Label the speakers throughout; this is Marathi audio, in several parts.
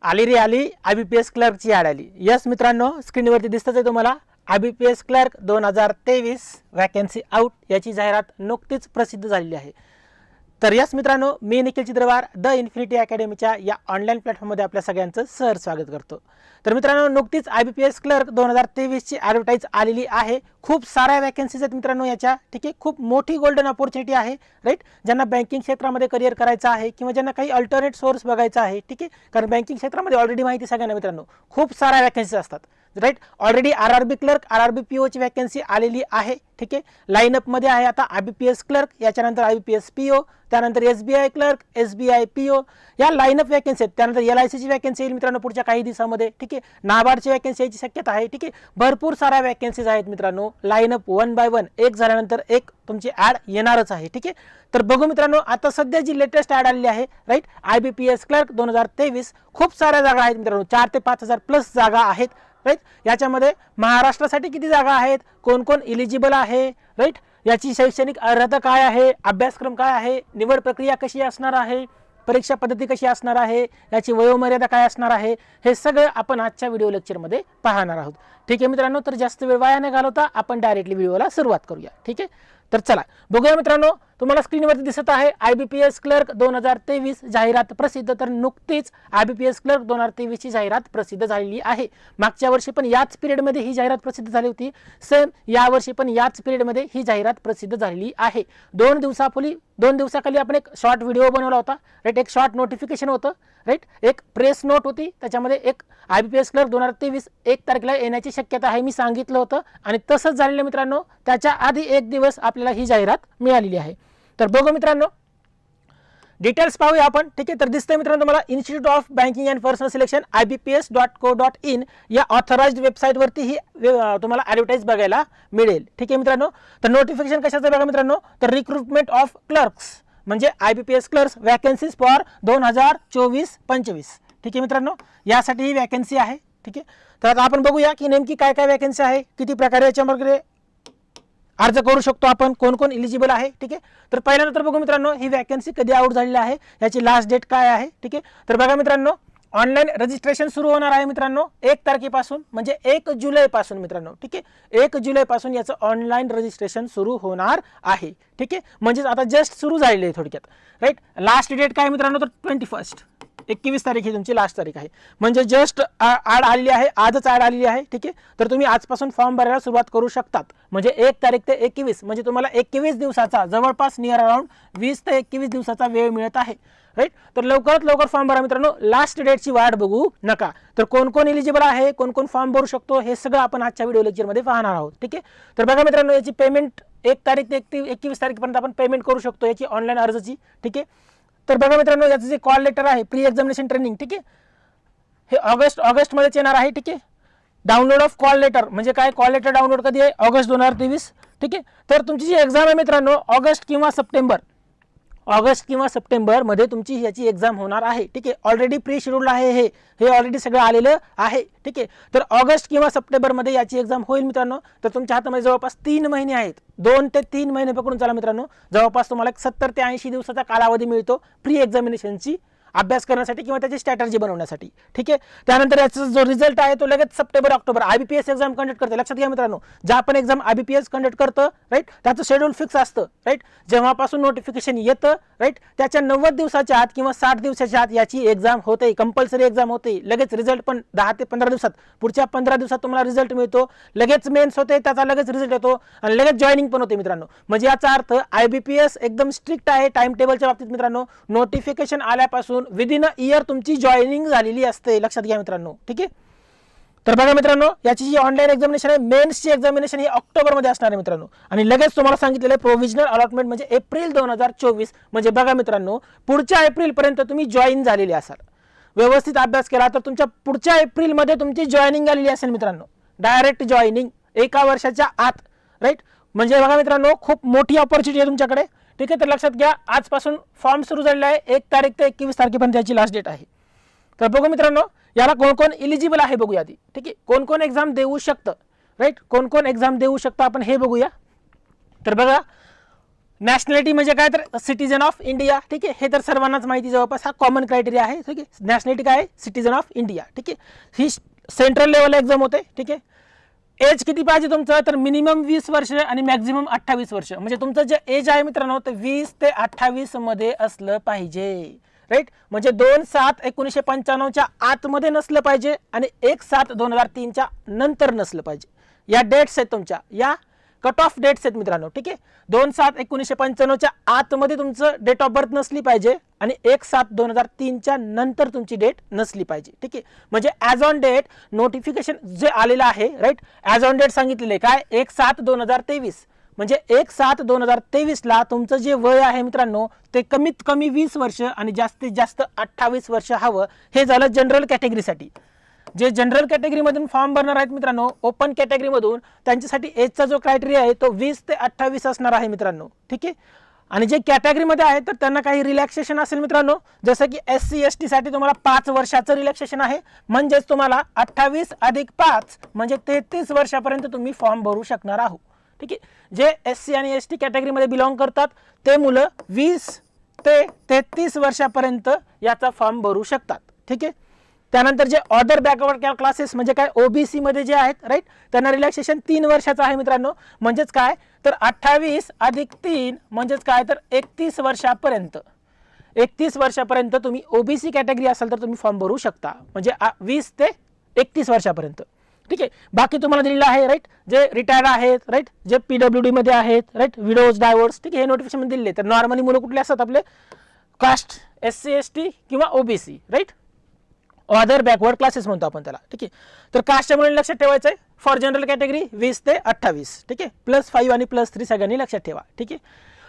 Speaker 1: आली रे आली IBPS क्लर्कची ॲड आली. यस मित्रांनो, स्क्रीनवरती दिसतच आहे तुम्हाला IBPS क्लर्क 2023 वॅकन्सी आउट याची जाहिरात नुकतीच प्रसिद्ध झालेली आहे. तर यस मित्रांनो, मी निखिल चित्रवार द इन्फिनिटी अकॅडमीच्या या ऑनलाईन प्लॅटफॉर्ममध्ये आपल्या सगळ्यांचं सहर्ष स्वागत करतो. तर मित्रांनो, नुकतीच IBPS क्लर्क 2023 ची ॲडव्हर्टाईज आलेली आहे. खूप साऱ्या वॅकन्सीज आहेत मित्रांनो याच्या. ठीक आहे, खूप मोठी गोल्डन अपॉर्च्युनिटी आहे. राईट, ज्यांना बँकिंग क्षेत्रामध्ये करिअर करायचं आहे किंवा ज्यांना काही अल्टरनेट सोर्स बघायचा आहे. ठीक आहे, कारण बँकिंग क्षेत्रामध्ये ऑलरेडी माहिती सगळ्यांना मित्रांनो खूप साऱ्या वॅकन्सीज असतात. Right, already RRB clerk RRB PO ची वॅकन्सी आलेली आहे. ठीक आहे, लाईनअपमध्ये आहे आता IBPS क्लर्क, याच्यानंतर IBPS PO, त्यानंतर SBI क्लर्क, SBI PO या लाईनअप वॅकन्सी आहेत. त्यानंतर LIC ची वॅकन्सी येईल मित्रांनो पुढच्या काही दिवसामध्ये. ठीक आहे, नाबार्डची वॅकन्सी यायची शक्यता आहे. ठीक आहे, भरपूर साऱ्या वॅकन्सीज आहेत मित्रांनो. लाईनअप 1 बाय 1 एक झाल्यानंतर एक तुमची ॲड येणारच आहे. ठीक आहे, तर बघू मित्रांनो, आता सध्या जी लेटेस्ट ॲड आलेली आहे राईट, IBPS क्लर्क 2023 खूप साऱ्या जागा आहेत मित्रांनो. 4 ते 5,000 प्लस जागा आहेत. राईट, याच्यामध्ये महाराष्ट्रासाठी किती जागा आहेत, कोण कोण इलिजिबल आहे, राईट, याची शैक्षणिक अर्हता काय आहे, अभ्यासक्रम काय आहे, निवड प्रक्रिया कशी असणार आहे, परीक्षा पद्धती कशी असणार आहे, याची वयोमर्यादा काय असणार आहे, हे सगळं आपण आजच्या व्हिडिओ लेक्चरमध्ये पाहणार आहोत. ठीक आहे मित्रांनो, तर जास्त वेळ वाया न घालवता आपण डायरेक्टली व्हिडिओला सुरुवात करूया. ठीक आहे, तर चला बघूया मित्रांनो. तुम्हाला स्क्रीनवरती दिसत आहे IBPS क्लर्क 2023 जाहिरात प्रसिद्ध. तर नुकतीच IBPS क्लर्क 2023 ची जाहिरात प्रसिद्ध झालेली आहे. मागच्या वर्षी पण याच पिरियडमध्ये ही जाहिरात प्रसिद्ध झाली होती. सेम यावर्षी पण याच पिरियडमध्ये ही जाहिरात प्रसिद्ध झालेली आहे. 2 दिवसाखाली आपण एक शॉर्ट व्हिडिओ बनवला होता. राईट, एक शॉर्ट नोटिफिकेशन होतं. राईट, एक प्रेस नोट होती, त्याच्यामध्ये एक IBPS क्लर्क 2023 1 तारखेला येण्याची शक्यता आहे मी सांगितलं होतं. आणि तसंच झालेलं मित्रांनो, त्याच्या आधी एक दिवस आपल्याला ही जाहिरात मिळालेली आहे. तर बघू मित्रांनो, डिटेल्स पाहूया आपण. ठीक आहे, तर दिसतंय मित्रांनो तुम्हाला institute of banking and personal selection IBPS.co.in या ऑथराइज्ड वेबसाईटवरती ही तुम्हाला ॲडव्हर्टाईज बघायला मिळेल. ठीक आहे मित्रांनो, तर नोटिफिकेशन कशाचं बघा मित्रांनो, तर रिक्रुटमेंट ऑफ क्लर्क्स म्हणजे IBPS क्लर्क्स वॅकन्सीज फॉर 2024-25. ठीक आहे मित्रांनो, यासाठी ही वॅकन्सी आहे. ठीक आहे, तर आता आपण बघूया की नेमकी काय काय वॅकन्सी आहे, किती प्रकारे याच्यामध्ये अर्ज करू शकतो आपण, कोण कोण इलिजिबल आहे. ठीक आहे, तर पहिल्यानंतर बघू मित्रांनो ही वॅकन्सी कधी आउट झालेली आहे, याची लास्ट डेट काय आहे. ठीक आहे, तर बघा मित्रांनो, ऑनलाईन रजिस्ट्रेशन सुरू होणार आहे मित्रांनो 1 तारखेपासून म्हणजे 1 जुलैपासून मित्रांनो. ठीक आहे, 1 जुलैपासून याचं ऑनलाईन रजिस्ट्रेशन सुरू होणार आहे. ठीक आहे, म्हणजेच आता जस्ट सुरू झालेली आहे थोडक्यात. राईट, लास्ट डेट काय मित्रांनो, तर 21 तारीख ही तुमची लास्ट तारीख आहे. म्हणजे जस्ट ॲड आलेली आहे, आजच ॲड आलेली आहे. ठीक आहे, तर तुम्ही आजपासून फॉर्म भरायला सुरुवात करू शकतात. म्हणजे 1 तारीख ते 21 म्हणजे तुम्हाला 21 दिवसाचा जवळपास नियर अराउंड 20 ते 21 दिवसाचा वेळ मिळत आहे. राईट, तर लवकरात लवकर फॉर्म भरा मित्रांनो, लास्ट डेटची वाट बघू नका. तर कोण कोण इलिजिबल आहे, कोण कोण फॉर्म भरू शकतो, हे सगळं आपण आजच्या व्हिडिओ लेक्चरमध्ये पाहणार आहोत. ठीक आहे, तर बघा मित्रांनो, याची पेमेंट 1 तारीख ते 21 तारखेपर्यंत आपण पेमेंट करू शकतो याची ऑनलाईन अर्जची. ठीक आहे, तर बघा मित्रांनो, याचं जे कॉल लेटर आहे प्री एक्झामिनेशन ट्रेनिंग, ठीक आहे, हे ऑगस्टमध्येच येणार आहे. ठीक आहे, डाउनलोड ऑफ कॉल लेटर म्हणजे काय, कॉल लेटर डाउनलोड कधी आहे, ऑगस्ट 2023. ठीक आहे, तर तुमची जी एक्झाम आहे मित्रांनो ऑगस्ट किंवा सप्टेंबर मध्ये तुमची याची एक्झाम होणार आहे. ठीक आहे, ऑलरेडी प्री शेड्यूल आहे, हे ऑलरेडी सगळं आलेलं आहे. ठीक आहे, तर ऑगस्ट किंवा सप्टेंबरमध्ये याची एक्झाम होईल मित्रांनो. तर तुमच्या हातामध्ये जवळपास 3 महिने आहेत, 2 ते 3 महिने पकडून चला मित्रांनो. जवळपास तुम्हाला 70 ते 80 दिवसाचा कालावधी मिळतो प्री एक्झामिनेशनची अभ्यास करण्यासाठी किंवा त्याची स्ट्रॅटर्जी बनवण्यासाठी. ठीक आहे, त्यानंतर याचा जो रिझल्ट आहे तो लगेच सप्टेंबर-ऑक्टोबर IBPS एक्झाम कंडक्ट करते. लक्षात घ्या मित्रांनो, ज्या आपण एक्झाम IBPS कंडक्ट करतं राईट, त्याचं शेड्यूल फिक्स असतं. राईट, जेव्हापासून नोटिफिकेशन येतं राईट, त्याच्या 90 दिवसाच्या आत किंवा 60 दिवसाच्या आत याची एक्झाम होते, कंपल्सरी एक्झाम होते. लगेच रिझल्ट पण 10 ते 15 दिवसात, पुढच्या 15 दिवसात तुम्हाला रिझल्ट मिळतो. लगेच मेन्स होते, त्याचा लगेच रिझल्ट येतो आणि लगेच जॉईनिंग पण होते मित्रांनो. म्हणजे याचा अर्थ IBPS एकदम स्ट्रिक्ट आहे टाइम टेबलच्या बाबतीत मित्रांनो. नोटिफिकेशन आल्यापासून विदिन इयर तुमची जॉईनिंग झालेली असते, लक्षात घ्या मित्रांनो. ठीक आहे, तर बघा मित्रांनो, याची जी ऑनलाईन एक्झामिनेशन आहे मेन्सची एक्झामिनेशन ही ऑक्टोबरमध्ये असणार आहे मित्रांनो. आणि लगेच तुम्हाला सांगितलेलं आहे प्रोव्हिजनल अलॉटमेंट म्हणजे एप्रिल 2024. म्हणजे बघा मित्रांनो, पुढच्या एप्रिलपर्यंत तुम्ही जॉईन झालेले असाल, व्यवस्थित अभ्यास केला तर तुमच्या पुढच्या एप्रिलमध्ये तुमची जॉईनिंग आलेली असेल मित्रांनो. डायरेक्ट जॉईनिंग 1 वर्षाच्या आत. राईट, म्हणजे बघा मित्रांनो, खूप मोठी ऑपॉर्च्युनिटी आहे तुमच्याकडे. ठीक आहे, तर लक्षात घ्या, आजपासून फॉर्म सुरू झालेला आहे. 1 तारीख ते 21 तारखेपर्यंत याची लास्ट डेट आहे. तर बघू मित्रांनो, याला कोण कोण इलिजिबल आहे बघूया आधी. ठीक आहे, कोण कोण एक्झाम देऊ शकतं. राईट, कोण कोण एक्झाम देऊ शकतं आपण हे बघूया. तर बघा, नॅशनॅलिटी म्हणजे काय तर सिटीजन ऑफ इंडिया, ठीक आहे, हे तर सर्वांनाच माहिती, जवळपास हा कॉमन क्रायटेरिया आहे, ठीक आहे. नॅशनॅलिटी काय आहे, सिटीजन ऑफ इंडिया, ठीक आहे. ही सेंट्रल लेवल एक्झाम होते, ठीक आहे. एज किती पाहिजे तुमचं, तर मिनिमम 20 वर्ष आणि मॅक्झिमम 28 वर्ष, म्हणजे तुमचं जे एज आहे मित्रांनो ते 20 ते 28 मध्ये असलं पाहिजे, राईट. म्हणजे 2/7/1995च्या आतमध्ये नसलं पाहिजे आणि 1/7/2003च्या नंतर नसलं पाहिजे. या डेट्स आहेत तुमच्या, या कट ऑफ डेट्स आहेत मित्रांनो, ठीक आहे. 2/7/1995च्या आतमध्ये तुमचं डेट ऑफ बर्थ नसली पाहिजे आणि 1/7/2003च्या नंतर तुमची डेट नसली पाहिजे, ठीक आहे. म्हणजे ॲज ऑन डेट नोटिफिकेशन जे आलेलं आहे, राईट, ॲज ऑन डेट सांगितलेलं आहे काय, 1/7/2023, म्हणजे 1/7/2023ला तुमचं जे वय आहे मित्रांनो ते कमीत कमी 20 वर्ष आणि जास्तीत जास्त 28 वर्ष हवं. हे झालं जनरल कॅटेगरीसाठी. जे जनरल कॅटेगरीमधून फॉर्म भरणार आहेत मित्रांनो, ओपन कॅटेगरीमधून, त्यांच्यासाठी एजचा जो क्रायटेरिया आहे तो 20 ते 28 असणार आहे मित्रांनो, ठीक आहे. आणि जे कॅटेगरीमध्ये आहे तर त्यांना काही रिलॅक्सेशन असेल मित्रांनो, जसं की SC ST साठी तुम्हाला 5 वर्षाचं रिलॅक्सेशन आहे, म्हणजेच तुम्हाला 28 + 5 म्हणजे 33 वर्षापर्यंत तुम्ही फॉर्म भरू शकणार आहोत, ठीक आहे. जे SC आणि ST कॅटेगरीमध्ये बिलॉंग करतात ते मुलं 20 ते 33 वर्षापर्यंत याचा फॉर्म भरू शकतात, ठीक आहे. त्यानंतर जे अदर बॅकवर्ड क्लासेस म्हणजे काय OBC मध्ये जे आहेत, राईट, त्यांना रिलॅक्सेशन 3 वर्षाचं आहे मित्रांनो, म्हणजेच काय तर 28 + 3 म्हणजेच काय तर 31 वर्षापर्यंत. 31 वर्षापर्यंत तुम्ही OBC कॅटेगरी असेल तर तुम्ही फॉर्म भरू शकता, म्हणजे 20 ते 31 वर्षापर्यंत, ठीक आहे. बाकी तुम्हाला दिलेलं आहे, राईट, जे रिटायर्ड आहेत, राईट, जे PWD मध्ये आहेत, राईट, विडोज डायव्होर्स, ठीक आहे, हे नोटिफिकेशन मध्ये दिले. तर नॉर्मली मुलं कुठले असतात आपले, कास्ट, SC ST किंवा OBC, right, other backward classes म्हणतो आपण त्याला, ठीक आहे. तर कास्टच्या मुलांनी लक्षात ठेवायचं आहे, फॉर जनरल कॅटेगरी 20 ते 28, ठीक आहे, +5 आणि +3 सगळ्यांनी लक्षात ठेवा, ठीक आहे.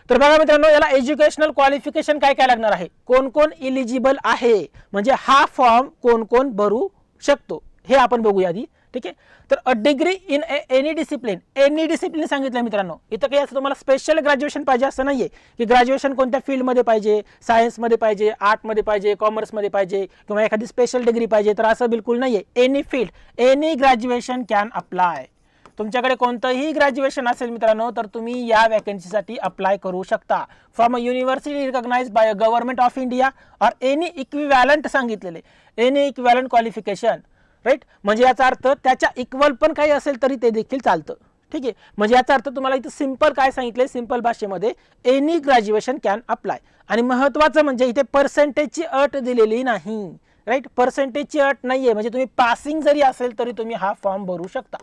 Speaker 1: तर बघा मित्रांनो, याला एज्युकेशनल क्वालिफिकेशन काय काय लागणार आहे, कोण कोण इलिजिबल आहे, म्हणजे हा फॉर्म कोण कोण भरू शकतो हे आपण बघूया आधी, ठीक आहे. तर a degree in any discipline सांगितलं मित्रांनो. इथं काही असं तुम्हाला स्पेशल ग्रॅज्युएशन पाहिजे असं नाहीये की ग्रॅज्युएशन कोणत्या फील्डमध्ये पाहिजे, सायन्समध्ये पाहिजे, आर्टमध्ये पाहिजे, कॉमर्समध्ये पाहिजे किंवा एखादी स्पेशल डिग्री पाहिजे, तर असं बिलकुल नाहीये. Any field, any graduation can apply. तुमच्याकडे कोणतंही ग्रॅज्युएशन असेल मित्रांनो तर तुम्ही या वॅकन्सीसाठी अप्लाय करू शकता, from a university recognised by a government of India or any equivalent सांगितलेले, एनी इक्विव्हॅलंट क्वालिफिकेशन, राईट. म्हणजे याचा अर्थ त्याच्या इक्वल पण काही असेल तरी ते देखील चालतं, ठीक आहे. म्हणजे याचा अर्थ तुम्हाला इथं सिंपल काय सांगितलंय, सिंपल भाषेमध्ये एनी ग्रॅज्युएशन कॅन अप्लाय. आणि महत्त्वाचं म्हणजे इथे पर्सेंटेजची अट दिलेली नाही, राईट, पर्सेंटेजची अट नाहीये, म्हणजे तुम्ही पासिंग जरी असेल तरी तुम्ही हा फॉर्म भरू शकता.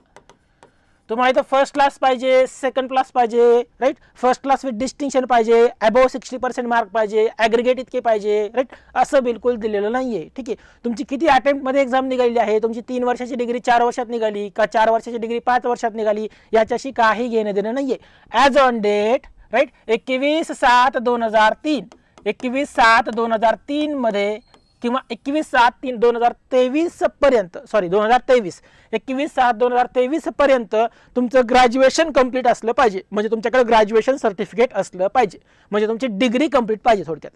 Speaker 1: तुम्हाला इथं फर्स्ट क्लास पाहिजे, सेकंड क्लास पाहिजे, right, first class with distinction पाहिजे, अबोव 60% मार्क पाहिजे, ॲग्रिगेट इतके पाहिजे, राईट, असं बिलकुल दिलेलं नाहीये, ठीक आहे. तुमची किती अटेम्प्टमध्ये एक्झाम निघाली आहे, तुमची 3 वर्षाची डिग्री 4 वर्षात निघाली का 4 वर्षाची डिग्री 5 वर्षात निघाली, याच्याशी काही घेणं देणं नाहीये. ॲज ऑन डेट, राईट, 21/7/2003, 21/7/2003 मध्ये किंवा 21/7/2023 पर्यंत, सॉरी 2023, 21/7/2023 पर्यंत तुमचं ग्रॅज्युएशन कंप्लीट असलं पाहिजे, म्हणजे तुमच्याकडे ग्रॅज्युएशन सर्टिफिकेट असलं पाहिजे, म्हणजे तुमची डिग्री कंप्लीट पाहिजे थोडक्यात.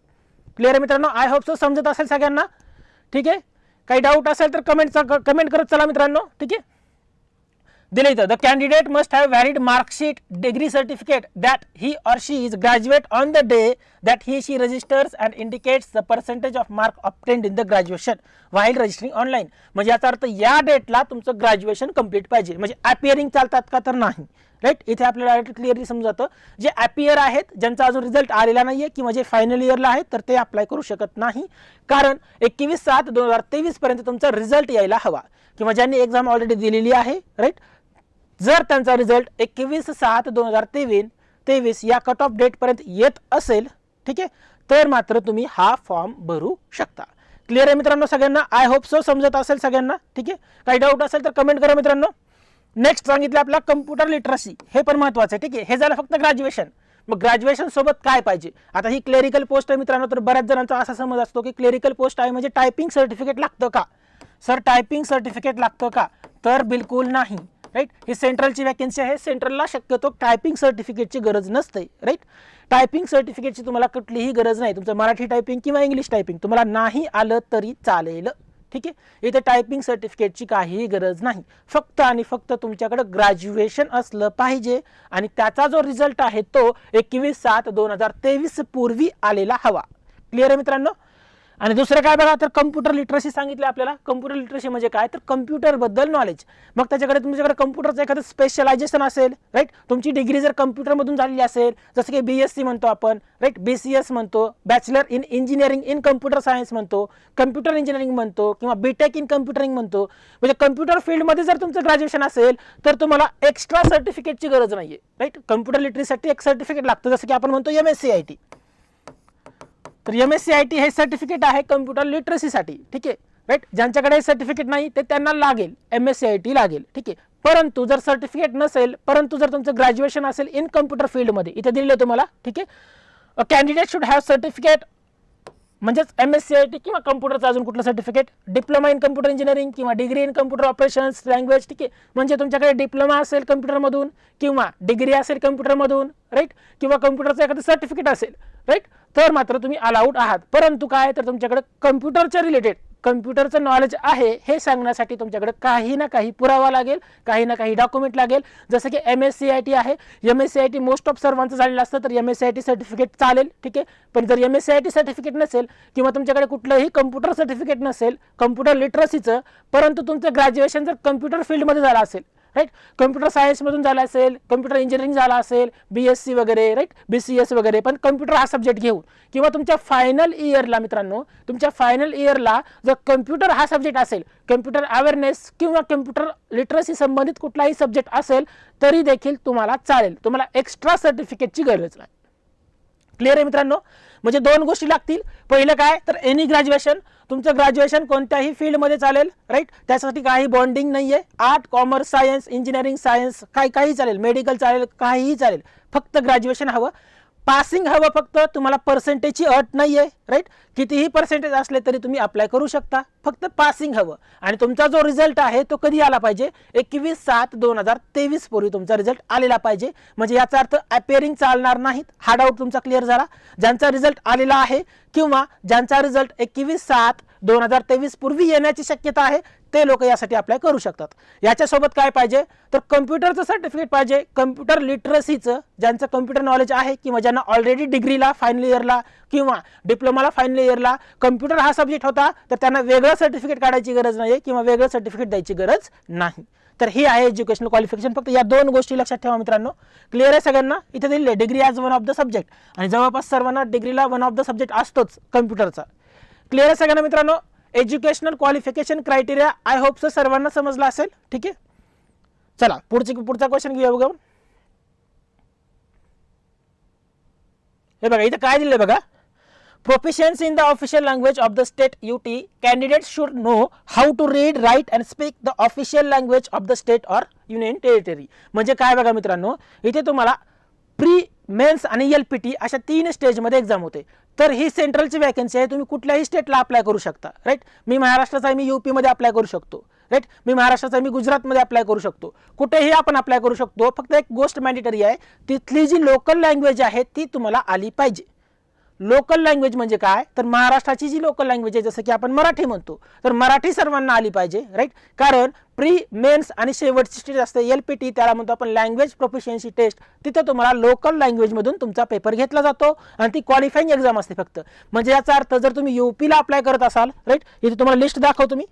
Speaker 1: क्लिअर आहे मित्रांनो, आय होप सो समजत असेल सगळ्यांना, ठीक आहे. काही डाऊट असेल तर कमेंट करत चला मित्रांनो, ठीक आहे. दिले इथं, the candidate must have valid marksheet degree certificate that he or she is graduate on the day that he she registers and indicates the percentage of mark obtained in the graduation while registering online. म्हणजे याचा अर्थ या डेटला तुमचं ग्रॅज्युएशन कंप्लीट पाहिजे. म्हणजे अपिअरिंग चालतात का तर नाही, राईट. इथे आपल्याला डायरेक्ट क्लिअरली समजतं, जे अपियर आहेत ज्यांचा अजून रिझल्ट आलेला नाहीये किंवा जे फायनल इयरला आहेत तर ते अप्लाय करू शकत नाही, कारण 21/7/2023 पर्यंत तुमचा रिझल्ट यायला हवा, किंवा ज्यांनी एक्झाम ऑलरेडी दिलेली आहे, राईट, जर त्यांचा रिझल्ट 21/7/2023 या कट ऑफ डेट पर्यंत येत असेल, ठीक आहे, तर मात्र तुम्ही हा फॉर्म भरू शकता. क्लिअर आहे मित्रांनो सगळ्यांना, आय होप सो समजत असेल सगळ्यांना, ठीक आहे. काही डाऊट असेल तर कमेंट करा मित्रांनो. नेक्स्ट सांगितलं आपला कम्प्युटर लिटरसी, हे पण महत्वाचं आहे, ठीक आहे. हे झालं फक्त ग्रॅज्युएशन. मग ग्रॅज्युएशन सोबत काय पाहिजे, आता ही क्लेरिकल पोस्ट आहे मित्रांनो, तर बऱ्याच जणांचा असा समज असतो की क्लेरिकल पोस्ट आहे म्हणजे टायपिंग सर्टिफिकेट लागतं का. सर टायपिंग सर्टिफिकेट लागतं का, तर बिलकुल नाही, राईट. ही सेंट्रलची वॅकन्सी आहे, सेंट्रलला शक्यतो टायपिंग सर्टिफिकेटची गरज नसते, राईट. टायपिंग सर्टिफिकेटची तुम्हाला कुठलीही गरज नाही, तुमचं मराठी टायपिंग किंवा इंग्लिश टायपिंग तुम्हाला नाही आलं तरी चालेल, ठीक आहे. इथे टायपिंग सर्टिफिकेटची काहीही गरज नाही, फक्त आणि फक्त तुमच्याकडे ग्रॅज्युएशन असलं पाहिजे आणि त्याचा जो रिझल्ट आहे तो 21/7/2023 पूर्वी आलेला हवा. क्लिअर आहे मित्रांनो. आणि दुसरं काय बघा, तर कम्प्युटर लिटरसी सांगितलं आपल्याला. कम्प्युटर लिटरसी म्हणजे काय, तर कम्प्युटर बद्दल नॉलेज. मग तुमच्याकडे कम्प्युटरचं एखादं स्पेशलायझेशन असेल, राईट. तुमची डिग्री जर कम्प्युटरमधून झालेली असेल, जसं की BSc म्हणतो आपण, राईट, BCS म्हणतो, bachelor in engineering in computer science म्हणतो, कम्प्युटर इंजिनिअरिंग म्हणतो, किंवा BTech इन कम्प्युटरिंग म्हणतो. म्हणजे कम्प्युटर फील्डमध्ये जर तुमचं ग्रॅज्युएशन असेल तर तुम्हाला एक्स्ट्रा सर्टिफिकेटची गरज नाहीये, राईट. कम्प्युटर लिटरसीसाठी एक सर्टिफिकेट लागतं, जसं की आपण म्हणतो MSc IT. तर MSc IT हे सर्टिफिकेट आहे कम्प्युटर लिटरसीसाठी, ठीक आहे, राईट. ज्यांच्याकडे हे सर्टिफिकेट नाही ते त्यांना लागेल, MSc IT लागेल, ठीक आहे. परंतु जर सर्टिफिकेट नसेल, परंतु जर तुमचं ग्रॅज्युएशन असेल इन कम्प्युटर फील्डमध्ये, इथे दिलेलं तुम्हाला, ठीक आहे. कॅन्डिडेट शुड हॅव सर्टिफिकेट, म्हणजेच MSc IT किंवा कम्प्युटरचं अजून कुठलं certificate, diploma in computer engineering किंवा degree in computer operations language, ठीक आहे. म्हणजे तुमच्याकडे डिप्लोमा असेल कम्प्युटरमधून किंवा डिग्री असेल कम्प्युटरमधून, राईट, किंवा कम्प्युटरचं एखादं सर्टिफिकेट असेल, राईट, तर मात्र तुम्ही अलाउड आहात. परंतु काय, तर तुमच्याकडे कम्प्युटरच्या रिलेटेड कम्प्युटरचं नॉलेज आहे हे सांगण्यासाठी तुमच्याकडे काही ना काही पुरावा लागेल, काही ना काही डॉक्युमेंट लागेल. जसं की MSc IT आहे, MSc IT मोस्ट ऑफ सर्वांचं झालेलं असतं, तर MSc IT सर्टिफिकेट चालेल, ठीक आहे. पण जर MSc IT सर्टिफिकेट नसेल किंवा तुमच्याकडे कुठलंही कम्प्युटर सर्टिफिकेट नसेल कम्प्युटर लिटरसीचं, परंतु तुमचं ग्रॅज्युएशन जर कम्प्युटर फील्डमध्ये झालं असेल, राईट, कम्प्युटर सायन्समधून झाला असेल, कम्प्युटर इंजिनिअरिंग झाला असेल, BSc वगैरे, राईट, BCS वगैरे, पण कम्प्युटर हा सब्जेक्ट घेऊन, किंवा तुमच्या फायनल इयरला मित्रांनो, तुमच्या फायनल इयरला जर कम्प्युटर हा सब्जेक्ट असेल, कम्प्युटर अवेअरनेस किंवा कम्प्युटर लिटरसी संबंधित कुठलाही सब्जेक्ट असेल, तरी देखील तुम्हाला चालेल. तुम्हाला एक्स्ट्रा सर्टिफिकेटची गरज नाही. क्लिअर आहे मित्रांनो. म्हणजे दोन गोष्टी लागतील. पहिलं काय, तर एनी ग्रॅज्युएशन, तुमचं ग्रॅज्युएशन कोणत्याही फील्डमध्ये चालेल, राईट. त्यासाठी काही बॉन्डिंग नाहीये. Art, commerce, science, engineering, science, काही चालेल, मेडिकल चालेल, काहीही चालेल, फक्त ग्रॅज्युएशन हवं. पासिंग हवं फक्त, तुम्हाला पर्सेंटेजची अट नाहीये, राईट. कितीही पर्सेंटेज असले तरी तुम्ही अप्लाय करू शकता, फक्त पासिंग हवं. आणि तुमचा जो रिझल्ट आहे तो कधी आला पाहिजे, 21/7/2023 पूर्वी तुमचा रिझल्ट आलेला पाहिजे. म्हणजे याचा अर्थ अपेअरिंग चालणार नाहीत. हा डाऊट तुमचा क्लिअर झाला. ज्यांचा रिझल्ट आलेला आहे किंवा ज्यांचा रिझल्ट 21/7/2023 पूर्वी येण्याची शक्यता आहे ते लोक यासाठी अप्लाय करू शकतात. याच्यासोबत काय पाहिजे, तर कम्प्युटरचं सर्टिफिकेट पाहिजे, कम्प्युटर लिटरसीचं, ज्यांचं कम्प्युटर नॉलेज आहे किंवा ज्यांना ऑलरेडी डिग्रीला फायनल इयरला किंवा डिप्लोमाला फायनल इयरला कम्प्युटर हा सब्जेक्ट होता, तर त्यांना वेगळं सर्टिफिकेट काढायची गरज नाही किंवा वेगळं सर्टिफिकेट द्यायची गरज नाही. तर हे आहे एज्युकेशनल क्वालिफिकेशन. फक्त या दोन गोष्टी लक्षात ठेवा मित्रांनो. क्लिअर आहे सगळ्यांना. इथे दिले degree as one of the subject, आणि जवळपास सर्वांना डिग्रीला वन ऑफ द सब्जेक्ट असतोच कम्प्युटरचा. क्लिअर आहे सगळ्यांना मित्रांनो. Educational qualification criteria I hope so सर्वांना समजला असेल, ठीक आहे. चला पुढचा क्वेश्चन घेऊया बघा. हे बघा इथे काय दिले बघा, proficiency in the official language of the state UT, candidates should know how to read, write and speak the official language of the state or union territory. म्हणजे काय बघा मित्रांनो, इथे तुम्हाला प्री, मेन्स आणि LPT अशा 3 स्टेजमध्ये एक्झाम होते. तर ही सेंट्रलची वॅकन्सी आहे, तुम्ही कुठल्याही स्टेटला अप्लाय करू शकता, राईट. मी महाराष्ट्राचा आहे, मी UP मध्ये अप्लाय करू शकतो, राईट. मी महाराष्ट्राचा आहे, मी गुजरातमध्ये अप्लाय करू शकतो, कुठेही आपण अप्लाय करू शकतो. फक्त एक गोष्ट मॅन्डेटरी आहे, तिथली जी लोकल लँग्वेज आहे ती तुम्हाला आली पाहिजे. लोकल लँग्वेज म्हणजे काय, तर महाराष्ट्राची जी लोकल लँग्वेज आहे, जसं की आपण मराठी म्हणतो, तर मराठी सर्वांना आली पाहिजे, राईट. कारण प्री, मेन्स आणि शेवटची स्टेज असते LPT, त्याला म्हणतो आपण लँग्वेज प्रोफिशियन्सी टेस्ट. तिथे तुम्हाला लोकल लँग्वेजमधून तुमचा पेपर घेतला जातो आणि ती क्वालिफाईंग एक्झाम असते फक्त. म्हणजे याचा अर्थ जर तुम्ही UPला अप्लाय करत असाल, राईट, इथे तुम्हाला लिस्ट दाखवतो मी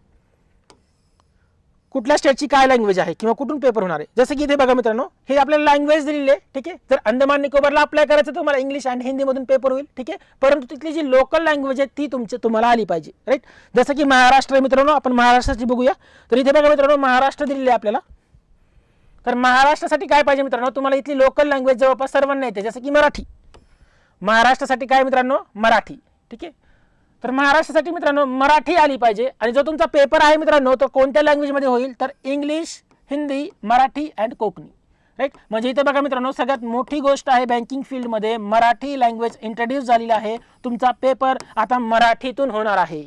Speaker 1: कुठल्या स्टेटची काय लँग्वेज आहे किंवा कुठून पेपर होणार आहे. जसं की इथे बघा मित्रांनो, हे आपल्याला लँग्वेज दिलेली आहे, ठीक आहे. जर अंदमान निकोबारला अप्लाय करायचं तर तुम्हाला इंग्लिश आणि हिंदीमधून पेपर होईल, ठीक आहे. परंतु तिथली जी लोकल लँग्वेज आहे ती तुम्हाला आली पाहिजे, राईट. जसं की महाराष्ट्र आहे मित्रांनो, आपण महाराष्ट्राची बघूया. तर इथे बघा मित्रांनो, महाराष्ट्र दिलेली आहे आपल्याला. तर महाराष्ट्रासाठी काय पाहिजे मित्रांनो, तुम्हाला इथली लोकल लँग्वेज जवळपास सर्वांना येते, जसं की मराठी. महाराष्ट्रासाठी काय मित्रांनो, मराठी, ठीक आहे. तर महाराष्ट्रासाठी मित्रांनो मराठी आली पाहिजे. आणि जो तुमचा पेपर आहे मित्रांनो तो कोणत्या लँग्वेजमध्ये होईल, तर English, Hindi, Marathi and Konkani, right. म्हणजे इथे बघा मित्रांनो, सगळ्यात मोठी गोष्ट आहे बँकिंग फील्डमध्ये मराठी लँग्वेज इंट्रोड्यूस झालेली आहे. तुमचा पेपर आता मराठीतून होणार आहे.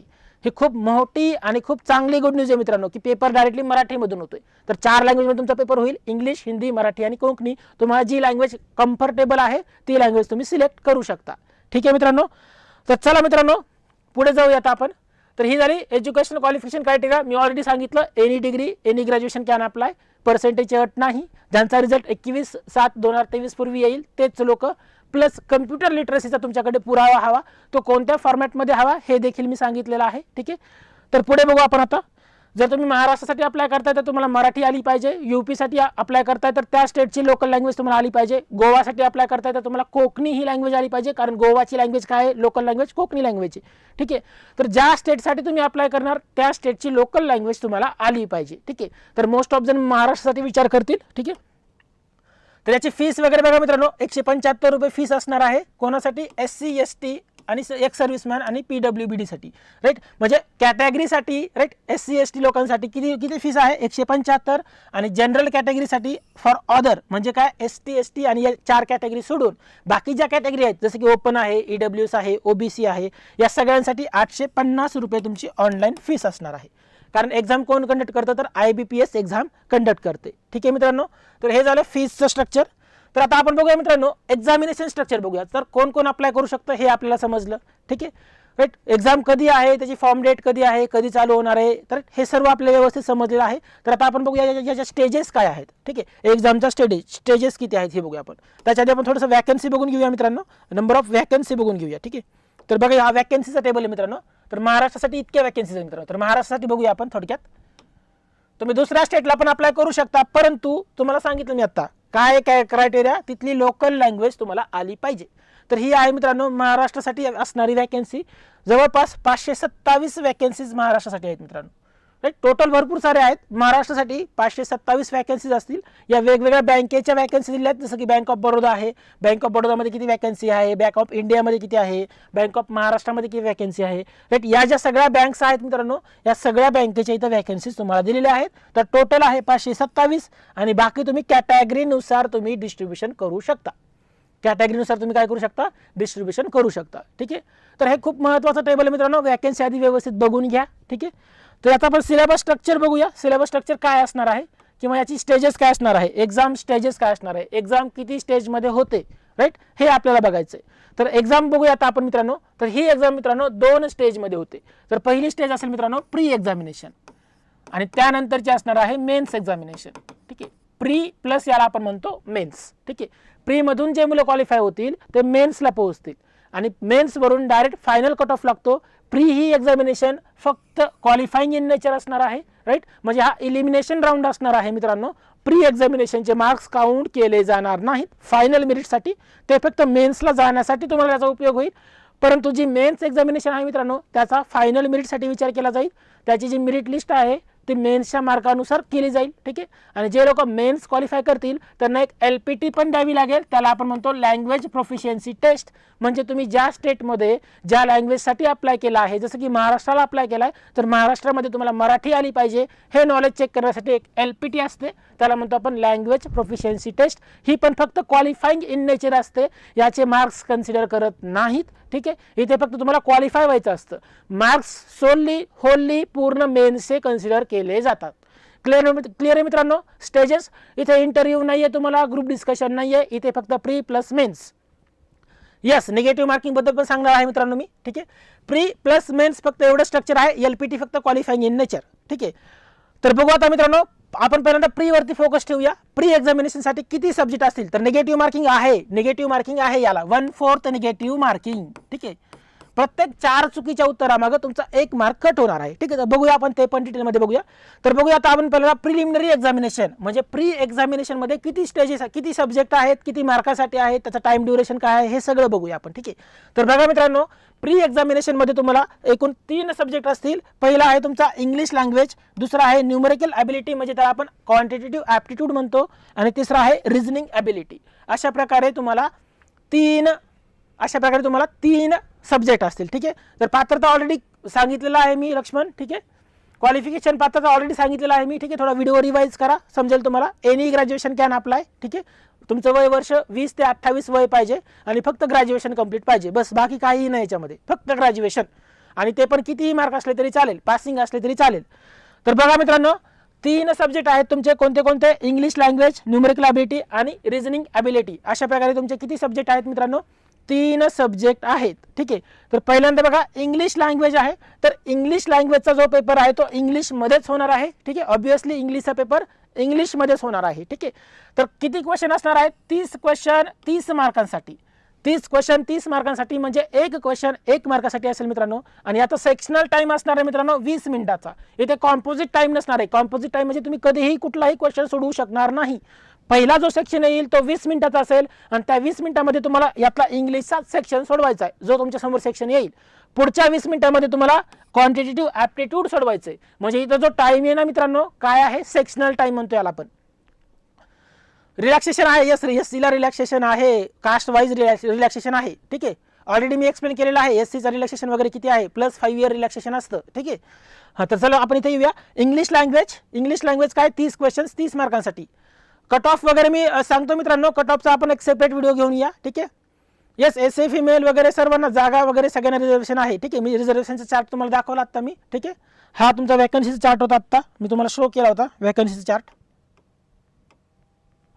Speaker 1: ही खूप मोठी आणि खूप चांगली गुड न्यूज आहे मित्रांनो, की पेपर डायरेक्टली मराठीमधून होतोय. तर 4 लँग्वेजमध्ये तुमचा पेपर होईल, इंग्लिश, हिंदी, मराठी आणि कोकणी. तुम्हाला जी लँग्वेज कम्फर्टेबल आहे ती लँग्वेज तुम्ही सिलेक्ट करू शकता, ठीक आहे मित्रांनो. तर चला मित्रांनो पुढे जाऊयात आपण. तर ही झाली एज्युकेशन क्वालिफिकेशन क्रायटेरिया. मी ऑलरेडी सांगितलं, any degree any graduation can apply, पर्सेंटेजची अट नाही. ज्यांचा रिझल्ट 21/7/2023 पूर्वी येईल तेच लोक, प्लस कम्प्युटर लिटरसीचा तुमच्याकडे पुरावा हवा, तो कोणत्या फॉर्मॅटमध्ये हवा हे देखील मी सांगितलेलं आहे. ठीक आहे, तर पुढे बघू आपण आता. जर तुम्ही महाराष्ट्रासाठी अप्लाय करताय तर तुम्हाला मराठी आली पाहिजे. यूपीसाठी अप्लाय करताय तर त्या स्टेटची लोकल लँग्वेज तुम्हाला आली पाहिजे. गोवासाठी अप्लाय करताय तर तुम्हाला कोकणी ही लँग्वेज आली पाहिजे, कारण गोवाची लँग्वेज काय आहे, लोकल लँग्वेज कोकणी लँग्वेज आहे. ठीक आहे, तर ज्या स्टेटसाठी तुम्ही अप्लाय करणार त्या स्टेटची लोकल लँग्वेज तुम्हाला आली पाहिजे. ठीक आहे, तर मोस्ट ऑफ जण महाराष्ट्रासाठी विचार करतील. ठीक आहे, तर याची फीस वगैरे बघा मित्रांनो, 175 रुपये फीस असणार आहे. कोणासाठी? SC ST आणि एक सर्व्हिसमॅन आणि PWBD साठी. राईट, म्हणजे कॅटेगरीसाठी राईट SC ST लोकांसाठी किती फीस आहे? 175. आणि जनरल कॅटेगरीसाठी फॉर अदर म्हणजे काय ST ST आणि या 4 कॅटेगरी सोडून बाकी ज्या कॅटेगरी आहेत जसं की ओपन आहे, EWS आहे, OBC आहे, या सगळ्यांसाठी 850 रुपये तुमची ऑनलाईन फीस असणार आहे. कारण एक्झाम कोण कंडक्ट करतं? तर IBPS एक्झाम कंडक्ट करते. ठीक आहे मित्रांनो, तर हे झालं फीसचं स्ट्रक्चर. तर आता आपण बघूया मित्रांनो एक्झामिनेशन स्ट्रक्चर बघूया. तर कोण कोण अप्लाय करू शकतं हे आपल्याला समजलं. ठीक आहे, राईट, एक्झाम कधी आहे, त्याची फॉर्म डेट कधी आहे, कधी चालू होणार आहे, तर हे सर्व आपल्याला व्यवस्थित समजलेलं आहे. तर आता आपण बघूया याच्या स्टेजेस काय आहेत. ठीक आहे, एक्झामचा स्टेजेस किती आहेत हे बघूया आपण. त्याच्याआधी आपण थोडंसं वॅकन्सी बघून घेऊया मित्रांनो, नंबर ऑफ वॅकन्सी बघून घेऊया. ठीक आहे, तर बघा हा वॅकन्सीचा टेबल आहे मित्रांनो. तर महाराष्ट्रासाठी इतक्या वॅकन्सीज आहे मित्रांनो. तर महाराष्ट्रासाठी बघूया आपण थोडक्यात. तुम्ही दुसऱ्या स्टेटला पण अप्लाय करू शकता, परंतु तुम्हाला सांगितलं मी आता काय क्रायटेरिया, तिथली लोकल लँग्वेज तुम्हाला आली पाहिजे. तर ही आहे मित्रांनो महाराष्ट्रासाठी असणारी वॅकन्सी. जवळपास 527 वॅकन्सीज महाराष्ट्रासाठी आहेत मित्रांनो. राईट, टोटल भरपूर सारे आहेत. महाराष्ट्रासाठी 527 वॅकन्सीज असतील. या वेगवेगळ्या बँकेच्या वॅकन्सी दिल्या आहेत, जसं की बँक ऑफ बडोदा आहे. बँक ऑफ बडोदामध्ये किती वॅकन्सी आहे, बँक ऑफ इंडियामध्ये किती आहे, बँक ऑफ महाराष्ट्रामध्ये किती वॅकन्सी आहे. राईट, या ज्या सगळ्या बँक्स आहेत मित्रांनो, या सगळ्या बँकेच्या इथं वॅकन्सीज तुम्हाला दिलेल्या आहेत. तर टोटल आहे 527 आणि बाकी तुम्ही कॅटेगरीनुसार तुम्ही डिस्ट्रीब्युशन करू शकता. कॅटेगरीनुसार तुम्ही काय करू शकता? डिस्ट्रीब्युशन करू शकता. ठीक आहे, तर हे खूप महत्त्वाचं टेबल आहे मित्रांनो. वॅकन्सी आधी व्यवस्थित बघून घ्या. ठीक आहे, तर आता आपण सिलेबस स्ट्रक्चर बघूया. सिलेबस स्ट्रक्चर काय असणार आहे किंवा याची स्टेजेस काय असणार आहे, एक्झाम स्टेजेस काय असणार आहे, एक्झाम किती स्टेजमध्ये होते, राईट, हे आपल्याला बघायचं आहे. तर एक्झाम बघूया आता आपण मित्रांनो. तर ही एक्झाम मित्रांनो 2 स्टेजमध्ये होते. तर पहिली स्टेज असेल मित्रांनो प्री एक्झामिनेशन आणि त्यानंतरची असणार आहे मेन्स एक्झामिनेशन. ठीक आहे, प्री प्लस याला आपण म्हणतो मेन्स. ठीक आहे, प्री मधून जे मुलं क्वालिफाय होतील ते मेन्सला पोहोचतील आणि मेन्स वरून डायरेक्ट फायनल कट ऑफ लागतो. प्री ही एक्झामिनेशन फक्त क्वालिफाईंग इन नेचर असणार आहे. राईट, म्हणजे हा इलिमिनेशन राऊंड असणार आहे मित्रांनो. प्री एक्झामिनेशनचे मार्क्स काउंट केले जाणार नाहीत फायनल मेरिटसाठी, ते फक्त मेन्सला जाण्यासाठी तुम्हाला याचा उपयोग होईल. परंतु जी मेन्स एक्झामिनेशन आहे मित्रांनो त्याचा फायनल मेरिटसाठी विचार केला जाईल. त्याची जी मेरिट लिस्ट आहे ती मेन्सच्या मार्कानुसार केली जाईल. ठीक आहे, आणि जे लोक मेन्स क्वालिफाय करतील त्यांना एक LPT पण द्यावी लागेल. त्याला आपण म्हणतो लँग्वेज प्रोफिशियन्सी टेस्ट. म्हणजे तुम्ही ज्या स्टेटमध्ये ज्या लँग्वेजसाठी अप्लाय केला आहे, जसं की महाराष्ट्राला अप्लाय केला आहे तर महाराष्ट्रामध्ये तुम्हाला मराठी आली पाहिजे हे नॉलेज चेक करण्यासाठी एक LPT असते, त्याला म्हणतो आपण लँग्वेज प्रोफिशियन्सी टेस्ट. ही पण फक्त क्वालिफाईंग इन नेचर असते, याचे मार्क्स कन्सिडर करत नाहीत. ठीक आहे, इथे फक्त तुम्हाला क्वालिफाय व्हायचं असतं. मार्क्स सोलली होल्ली पूर्ण मेन्सचे कन्सिडर केले जातात. क्लिअर आहे मित्रांनो. स्टेजेस इथे इंटरव्ह्यू नाहीये, तुम्हाला ग्रुप डिस्कशन नाहीये, इथे फक्त pre plus mains. Yes, negative marking बद्दल पण सांगणार आहे मित्रांनो मी. ठीक आहे, प्री प्लस मेन्स फक्त एवढं स्ट्रक्चर आहे. LPT फक्त क्वालिफाईंग इन नेचर. ठीक आहे, तर बघू आता मित्रांनो आपण पहिल्यांदा प्री वरती फोकस ठेवूया. प्री एक्झामिनेशनसाठी किती सब्जेक्ट असतील तर निगेटिव्ह मार्किंग आहे याला 1/4 निगेटिव्ह मार्किंग. ठीक आहे, प्रत्येक 4 चुकीच्या उत्तरामागे तुमचा 1 मार्क कट होणार आहे. ठीक आहे, तर बघूया आपण ते पण डिटेलमध्ये बघूया. तर बघूया आता आपण पहिल्यांदा प्रिलिमिनरी एक्झामिनेशन म्हणजे प्री एक्झामिनेशनमध्ये किती स्टेजेस, किती सब्जेक्ट आहेत, किती मार्कासाठी आहेत, त्याचा टाइम ड्युरेशन काय आहे हे सगळं बघूया आपण. ठीक आहे, तर बघा मित्रांनो प्री एक्झामिनेशनमध्ये तुम्हाला एकूण 3 सब्जेक्ट असतील. पहिला आहे तुमचा इंग्लिश लँग्वेज, दुसरा आहे न्यूमेरिकल ॲबिलिटी म्हणजे त्याला आपण क्वांटिटेटिव्ह ॲप्टिट्यूड म्हणतो आणि तिसरा आहे रिझनिंग ॲबिलिटी. अशा प्रकारे तुम्हाला 3 सब्जेक्ट असतील. ठीक आहे, तर पात्रता ऑलरेडी सांगितलेलं आहे मी लक्ष्मण. ठीक आहे, क्वालिफिकेशन पात्रता ऑलरेडी सांगितलेलं आहे मी. ठीक आहे, थोडा व्हिडिओ रिवाइज करा, समजेल तुम्हाला. Any graduation can apply. ठीक आहे, तुमचं वय वर्ष 20 ते 28 वय पाहिजे आणि फक्त ग्रॅज्युएशन कंप्लीट पाहिजे, बस, बाकी काहीही नाही याच्यामध्ये, फक्त ग्रॅज्युएशन. आणि ते पण कितीही मार्क असले तरी चालेल, पासिंग असले तरी चालेल. तर बघा मित्रांनो 3 सब्जेक्ट आहेत तुमचे. कोणते कोणते? इंग्लिश लँग्वेज, न्यूमेरिकल ॲबिलिटी आणि रिझनिंग ॲबिलिटी. अशा प्रकारे तुमचे किती सब्जेक्ट आहेत मित्रांनो? 3 सब्जेक्ट आहेत. ठीक आहे, तर पहिल्यांदा बघा इंग्लिश लँग्वेज आहे, तर इंग्लिश लँग्वेजचा जो पेपर आहे तो इंग्लिशमध्येच होणार आहे. ठीक आहे, ऑब्विसली इंग्लिशचा पेपर इंग्लिशमध्येच होणार आहे. ठीक आहे, तर किती क्वेश्चन असणार आहेत? 30 क्वेश्चन 30 मार्कांसाठी. 30 क्वेश्चन 30 मार्कांसाठी म्हणजे एक क्वेश्चन 1 मार्कासाठी असेल मित्रांनो. आणि याचा सेक्शनल टाइम असणार आहे मित्रांनो 20 मिनिटाचा. इथे कॉम्पोजिट टाइम नसणार आहे. कॉम्पोजिट टाइम म्हणजे तुम्ही कधीही कुठलाही क्वेश्चन सोडवू शकणार नाही. पहिला जो सेक्शन येईल तो 20 मिनिटाचा असेल आणि त्या 20 मिनिटांमध्ये तुम्हाला यातला इंग्लिशचा सेक्शन सोडवायचा आहे, जो तुमच्या समोर सेक्शन येईल. पुढच्या 20 मिनिटांमध्ये तुम्हाला क्वांटिटेटिव्ह ॲप्टिट्यूड सोडवायचं आहे. म्हणजे इथं जो टाइम आहे ना मित्रांनो, काय आहे? सेक्शनल टाइम म्हणतो याला आपण. रिलॅक्सेशन आहे, यस एससीला रिलॅक्सेशन आहे, कास्ट वाईज रिलॅक्सेशन आहे. ठीक आहे, ऑलरेडी मी एक्सप्लेन केलेलं आहे एससीचं रिलॅक्सेशन वगैरे किती आहे, प्लस 5 इयर रिलॅक्सेशन असतं. ठीक आहे, हां, तर चला आपण इथे येऊया. इंग्लिश लँग्वेज काय? 30 क्वेश्चन्स 30 मार्कांसाठी. कट ऑफ वगैरे मी सांगतो मित्रांनो, कट ऑफचा आपण एक सेपरेट व्हिडिओ घेऊन या. ठीक आहे, येस एसए फिमेल वगैरे सर्वांना जागा वगैरे सगळ्यांना रिझर्वेशन आहे. ठीक आहे, मी रिझर्वेशनचा चार्ट तुम्हाला दाखवला आता मी. ठीक आहे, हा तुमचा वॅकन्सीचा चार्ट होता, आता मी तुम्हाला शो केला होता वॅकन्सीचा चार्ट.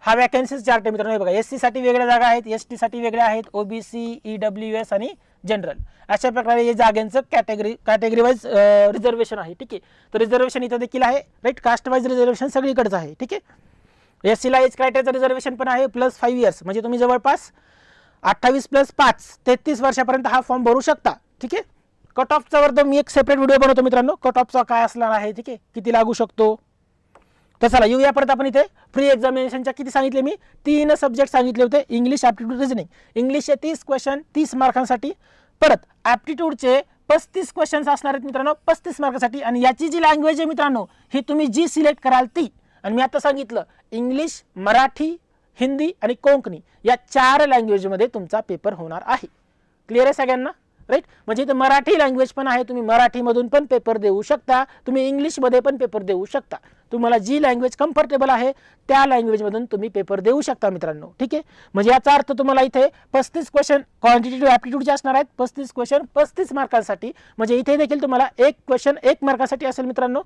Speaker 1: हा वॅकन्सीचा चार्ट आहे मित्रांनो. हे बघा, एससी साठी वेगळ्या जागा आहेत, एसटी साठी वेगळ्या आहेत, ओबीसी, ईडब्ल्यूएस आणि जनरल, अशा प्रकारे या जागांचं कॅटेगरी वाईज रिझर्वेशन आहे. ठीक आहे, तर रिझर्वेशन इथं देखील आहे, राईट. कास्ट वाईज रिझर्वेशन सगळीकडेच आहे. ठीक आहे, एससीला एज क्रायटेरियाचं रिझर्वेशन पण आहे, प्लस 5 इयर्स, म्हणजे तुम्ही जवळपास 28 + 5 33 वर्षापर्यंत हा फॉर्म भरू शकता. ठीक आहे, कट ऑफचा वर मी एक सेपरेट व्हिडिओ बनवतो मित्रांनो, कट ऑफचा काय असणार आहे. ठीक आहे, किती लागू शकतो. तर चला येऊया परत आपण इथे. प्री एक्झामिनेशनच्या किती सांगितले मी? 3 सब्जेक्ट सांगितले होते. English, aptitude, reasoning. इंग्लिशचे 30 क्वेश्चन 30 मार्कांसाठी. परत ॲप्टिट्यूडचे 35 क्वेश्चन्स असणार आहेत मित्रांनो 35 मार्कांसाठी. आणि याची जी लँग्वेज आहे मित्रांनो, ही तुम्ही जी सिलेक्ट कराल ती. आणि मी आता सांगितलं इंग्लिश, मराठी, हिंदी आणि कोंकणी या 4 लँग्वेजमध्ये तुमचा पेपर होणार आहे. क्लिअर आहे सगळ्यांना? राईट, म्हणजे इथे मराठी लँग्वेज पण आहे, तुम्ही मराठीमधून पण पेपर देऊ शकता, तुम्ही इंग्लिशमध्ये पण पेपर देऊ शकता. तुम्हाला जी लँग्वेज कम्फर्टेबल आहे त्या लँग्वेजमधून तुम्ही पेपर देऊ शकता मित्रांनो. ठीक आहे, म्हणजे याचा अर्थ तुम्हाला इथे 35 क्वेश्चन क्वांटिटेटिव्ह ॲप्टिट्यूडचे असणार आहेत, 35 क्वेश्चन 35 मार्कांसाठी. म्हणजे इथे देखील तुम्हाला एक क्वेश्चन 1 मार्कासाठी असेल मित्रांनो.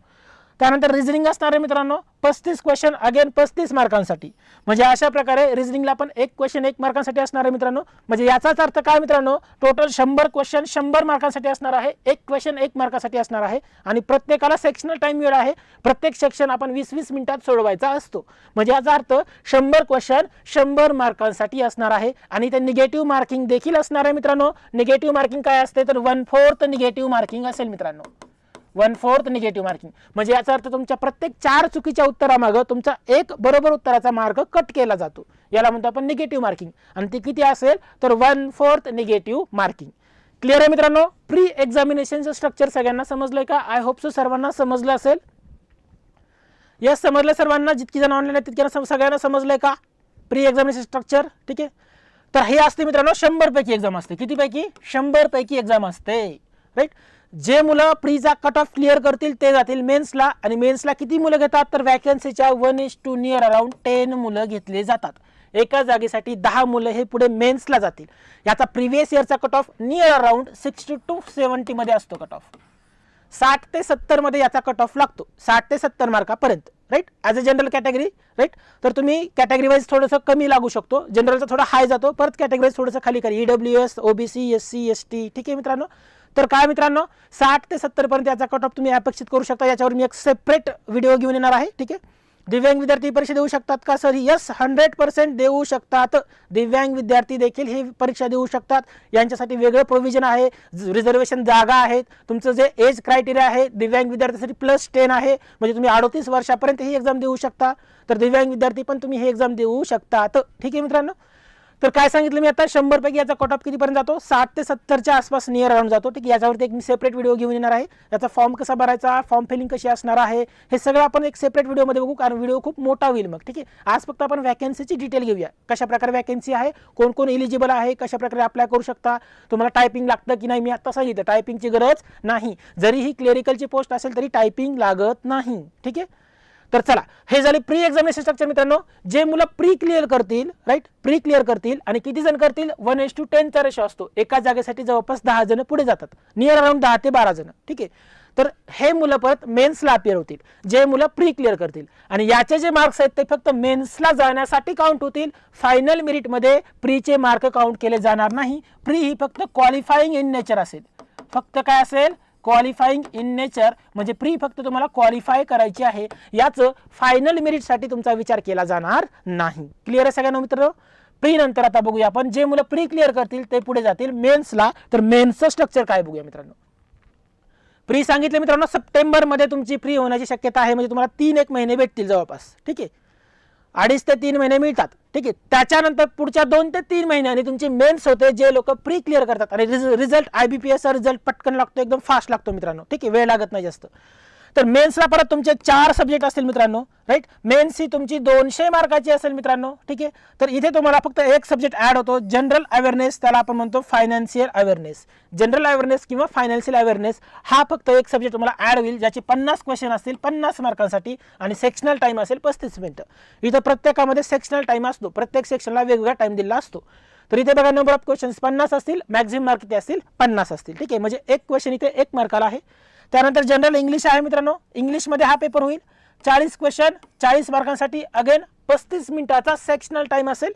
Speaker 1: त्यानंतर रिजनिंग असणार आहे मित्रांनो 35 क्वेश्चन अगेन 35 मार्कांसाठी. म्हणजे अशा प्रकारे रिजनिंगला पण एक क्वेश्चन 1 मार्कांसाठी असणार आहे मित्रांनो. म्हणजे याचाच अर्थ काय मित्रांनो, टोटल 100 क्वेश्चन 100 मार्कांसाठी असणार आहे, एक क्वेश्चन 1 मार्कासाठी असणार आहे. आणि प्रत्येकाला सेक्शनल टाइम वेळ आहे, प्रत्येक सेक्शन आपण 20-20 मिनिटात सोडवायचा असतो. म्हणजे याचा अर्थ 100 क्वेश्चन 100 मार्कांसाठी असणार आहे. आणि ते निगेटिव्ह मार्किंग देखील असणार आहे मित्रांनो. निगेटिव्ह मार्किंग काय असते तर 1/4 निगेटिव्ह मार्किंग असेल मित्रांनो. 1/4 निगेटिव्ह मार्किंग. म्हणजे याचा अर्थ तुमच्या प्रत्येक 4 चुकीच्या उत्तरामागं तुमचा 1 बरोबर उत्तराचा मार्क कट केला जातो. याला म्हणतो आपण निगेटिव्ह मार्किंग. आणि ती किती असेल तर 1/4 निगेटिव्ह मार्किंग. क्लिअर आहे मित्रांनो? प्री एक्झामिनेशनचं स्ट्रक्चर सगळ्यांना समजलंय का? आय होप सो सर्वांना समजलं असेल. यस, समजलं सर्वांना? जितकी जण ऑनलाईन आहेत तितक्यांना सगळ्यांना समजलंय का प्री एक्झामिनेशन स्ट्रक्चर? ठीक आहे, तर हे असते मित्रांनो 100 पैकी एक्झाम असते. किती पैकी? 100 पैकी एक्झाम असते. राईट, जे मुलं प्रीचा कट ऑफ क्लिअर करतील ते जातील मेन्सला. आणि मेन्सला किती मुलं घेतात तर वॅकन्सीच्या 1:2 नियर अराउंड 10 मुलं घेतले जातात. एका जागेसाठी 10 मुलं हे पुढे मेन्सला जातील. याचा प्रिव्हियस इयरचा cut off near around 60 to 70 मध्ये असतो कट ऑफ. 60 ते 70 मध्ये याचा कट ऑफ लागतो, 60 ते 70 मार्कापर्यंत. Right, as a general category. Right, तर तुम्ही कॅटेगरी वाईज थोडंसं कमी लागू शकतो, जनरलचा थोडा हाय जातो, परत कॅटेगरी वाईज थोडंसं खाली खाली ईडब्ल्यूएस, ओबीसी, एससी, एसटी. ठीक आहे मित्रांनो, तर काय मित्रांनो 60 ते 70 पर्यंत याचा कट ऑफ तुम्ही अपेक्षित करू शकता. याच्यावर मी एक सेपरेट व्हिडिओ घेऊन येणार आहे. ठीक आहे, दिव्यांग विद्यार्थी परीक्षा देऊ शकतात का सर? यस, 100% देऊ शकतात. दिव्यांग विद्यार्थी देखील ही परीक्षा देऊ शकतात. यांच्यासाठी वेगळं प्रोव्हिजन आहे, रिझर्वेशन जागा आहेत. तुमचं जे एज क्रायटेरिया आहे दिव्यांग विद्यार्थ्यांसाठी +10 आहे. म्हणजे तुम्ही 38 वर्षापर्यंत ही एक्झाम देऊ शकता. तर दिव्यांग विद्यार्थी पण तुम्ही ही एक्झाम देऊ शकतात. ठीक आहे मित्रांनो, तर काय सांगितलं मी आता 100 पैकी याचा कट ऑफ कितीपर्यंत जातो? 60 ते 70च्या आसपास नियर अराउंड जातो. ठीक आहे, याच्यावरती एक मी सेपरेट व्हिडिओ घेऊन येणार आहे. याचा फॉर्म कसा भरायचा, फॉर्म फिलिंग कशी असणार आहे, हे सगळं आपण एक सेपरेट व्हिडिओमध्ये बघू, कारण व्हिडिओ खूप मोठा होईल मग. ठीक आहे, आज फक्त आपण वॅकन्सीची डिटेल घेऊया, कशा प्रकारे वॅकन्सी आहे, कोण कोण एलिजिबल आहे, कशा प्रकारे अप्लाय करू शकता, तुम्हाला टायपिंग लागतं की नाही. मी आता सांगितलं टायपिंगची गरज नाही, जरी ही क्लेरिकलची पोस्ट असेल तरी टायपिंग लागत नाही. ठीक आहे, तर चला हे झाले प्री एक्झामिनेशन स्ट्रक्चर मित्रांनो. जे मुलं प्री क्लिअर करतील, राईट, प्री क्लिअर करतील आणि किती जण करतील 1:10चा रेशो असतो. एका जागेसाठी जवळपास 10 जण पुढे जातात, नियर अराउंड 10 ते 12 जण. ठीक आहे, तर हे मुलं परत मेन्सला अपिअर होतील, जे मुलं प्री क्लिअर करतील. आणि याचे जे मार्क्स आहेत ते फक्त मेन्सला जाण्यासाठी काउंट होतील. फायनल मेरिटमध्ये प्रीचे मार्क काउंट केले जाणार नाही. प्री ही फक्त क्वालिफाईंग इन नेचर असेल. फक्त काय असेल? Qualifying in nature. म्हणजे प्री फक्त तुम्हाला क्वालिफाय करायची आहे, याचं फायनल मेरिटसाठी तुमचा विचार केला जाणार नाही. क्लिअर आहे सगळ्यांना मित्रांनो? प्री नंतर आता बघूया आपण. जे मुलं प्री क्लिअर करतील ते पुढे जातील मेन्सला. तर मेन्सचं स्ट्रक्चर काय बघूया मित्रांनो. प्री सांगितलं मित्रांनो सप्टेंबर मध्ये तुमची प्री होण्याची शक्यता आहे. म्हणजे तुम्हाला 3-1 महिने भेटतील जवळपास. ठीक आहे, 2.5 ते 3 महिने मिळतात. ठीक आहे, त्याच्यानंतर पुढच्या 2 ते 3 महिन्यांनी तुमची मेन्स होते, जे लोक प्री क्लिअर करतात. आणि रिझल्ट IBPS रिझल्ट पटकन लागतो, एकदम फास्ट लागतो मित्रांनो. ठीक आहे, वेळ लागत नाही जास्त. तर मेन्सला परत तुमचे 4 सब्जेक्ट असतील मित्रांनो. राईट, मेन्स ही तुमची 200 मार्काची असेल मित्रांनो. ठीक आहे, तर इथे तुम्हाला फक्त एक सब्जेक्ट ऍड होतो, जनरल अवेअरनेस. त्याला आपण म्हणतो फायनान्शियल अवेअरनेस. जनरल अवेअरनेस किंवा फायनान्शियल अवेअरनेस हा फक्त एक सब्जेक्ट तुम्हाला ऍड होईल, ज्याचे 50 क्वेश्चन असतील 50 मार्कांसाठी. आणि सेक्शनल टाइम असेल 35 मिनिटं. इथं प्रत्येकामध्ये सेक्शनल टाइम असतो, प्रत्येक सेक्शनला वेगवेगळा टाइम दिला असतो. तर इथे बघा नंबर ऑफ क्वेश्चन्स 50 असतील, मॅक्झिमम मार्क किती असतील? 50 असतील. ठीक आहे, म्हणजे एक क्वेश्चन इथे 1 मार्काला आहे. त्यानंतर जनरल इंग्लिश आहे मित्रांनो. इंग्लिशमध्ये हा पेपर होईल 40 क्वेश्चन 40 मार्कांसाठी. अगेन 35 मिनिटाचा सेक्शनल टाइम असेल.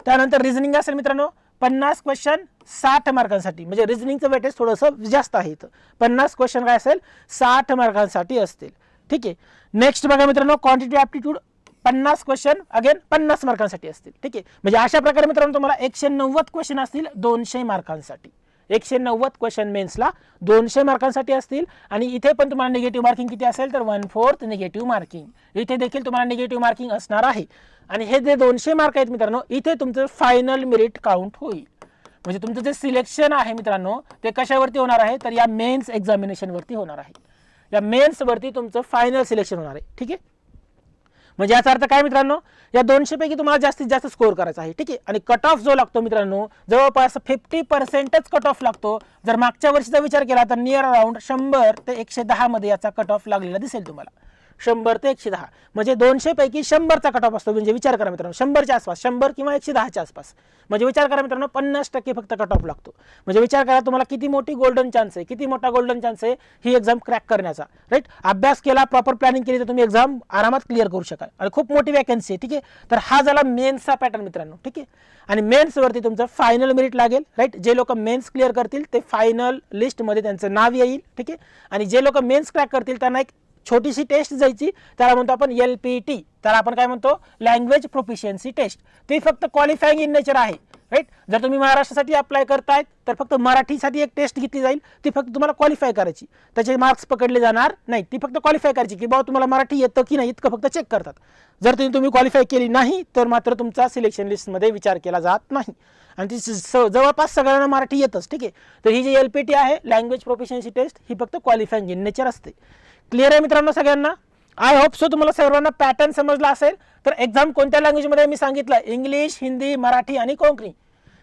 Speaker 1: त्यानंतर रिझनिंग असेल मित्रांनो 50 क्वेश्चन 60 मार्कांसाठी. म्हणजे रिझनिंगचं वेटेज थोडंसं जास्त आहे इथं. 50 क्वेश्चन काय असेल? 60 मार्कांसाठी असतील. ठीक आहे, नेक्स्ट बघा मित्रांनो क्वांटिटी ॲप्टिट्यूड 50 क्वेश्चन अगेन 50 मार्कांसाठी असतील. ठीक आहे, म्हणजे अशा प्रकारे मित्रांनो तुम्हाला 190 क्वेश्चन असतील 200 मार्कांसाठी. 190 क्वेश्चन मेन्सला 200 मार्कांसाठी असतील. आणि इथे पण तुम्हाला निगेटिव्ह मार्किंग किती असेल? तर 1/4 निगेटिव्ह मार्किंग. इथे देखील तुम्हाला निगेटिव्ह मार्किंग असणार आहे. आणि हे जे 200 मार्क आहेत मित्रांनो, इथे तुमचं फायनल मेरिट काउंट होईल. म्हणजे तुमचं जे सिलेक्शन आहे मित्रांनो ते कशावरती होणार आहे? तर या मेन्स एक्झामिनेशन वरती होणार आहे. या मेन्स वरती तुमचं फायनल सिलेक्शन होणार आहे. ठीक आहे, म्हणजे याचा अर्थ काय मित्रांनो? या 200 पैकी तुम्हाला जास्तीत जास्त स्कोर करायचा आहे. ठीक आहे, आणि कट ऑफ जो लागतो मित्रांनो जवळपास 50% कट ऑफ लागतो. जर मागच्या वर्षीचा विचार केला तर नियर अराउंड 100 ते 110 मध्ये याचा कट ऑफ लागलेला दिसेल तुम्हाला. 100 ते 110 म्हणजे 200 पैकी 100चा कट ऑफ असतो. म्हणजे विचार करा मित्रांनो 100च्या आसपास, 100 किंवा 110च्या आसपास. म्हणजे विचार करा मित्रांनो 50% फक्त कट ऑफ लागतो. म्हणजे विचार करा तुम्हाला किती मोठी गोल्डन चान्स आहे, किती मोठा गोल्डन चान्स आहे ही एक्झाम क्रॅक करण्याचा. राईट, अभ्यास केला, प्रॉपर प्लॅनिंग केली तर तुम्ही एक्झाम आरामात क्लिअर करू शकाल. आणि खूप मोठी वॅकन्सी आहे. ठीक आहे, तर हा झाला मेन्सचा पॅटर्न मित्रांनो. ठीक आहे, आणि मेन्स वरती तुमचं फायनल मेरिट लागेल. राईट, जे लोक मेन्स क्लिअर करतील ते फायनल लिस्टमध्ये त्यांचं नाव येईल. ठीक आहे, आणि जे लोक मेन्स क्रॅक करतील त्यांना एक छोटीशी टेस्ट जायची, त्याला म्हणतो आपण LPT. त्याला आपण काय म्हणतो? Language proficiency test. ती फक्त क्वालिफाईंग इन नेचर आहे. राईट, जर तुम्ही महाराष्ट्रासाठी अप्लाय करतायत तर फक्त मराठीसाठी एक टेस्ट घेतली जाईल. ती फक्त तुम्हाला क्वालिफाय करायची, त्याचे मार्क्स पकडले जाणार नाही. ती फक्त क्वालिफाय करायची की बाबा तुम्हाला मराठी येतं की नाही इतकं फक्त चेक करतात. जर तुम्ही क्वालिफाय केली नाही तर मात्र तुमचा सिलेक्शन लिस्टमध्ये विचार केला जात नाही. आणि ती जवळपास सगळ्यांना मराठी येतच. ठीक आहे, तर ही जी LPT आहे लँग्वेज प्रोफिशियन्सी टेस्ट ही फक्त क्वालिफाईंग इन नेचर असते. क्लिअर आहे मित्रांनो सगळ्यांना? आय होप सो तुम्हाला सर्वांना पॅटर्न समजला असेल. तर एक्झाम कोणत्या लँग्वेजमध्ये मी सांगितलं? इंग्लिश, हिंदी, मराठी आणि कोकणी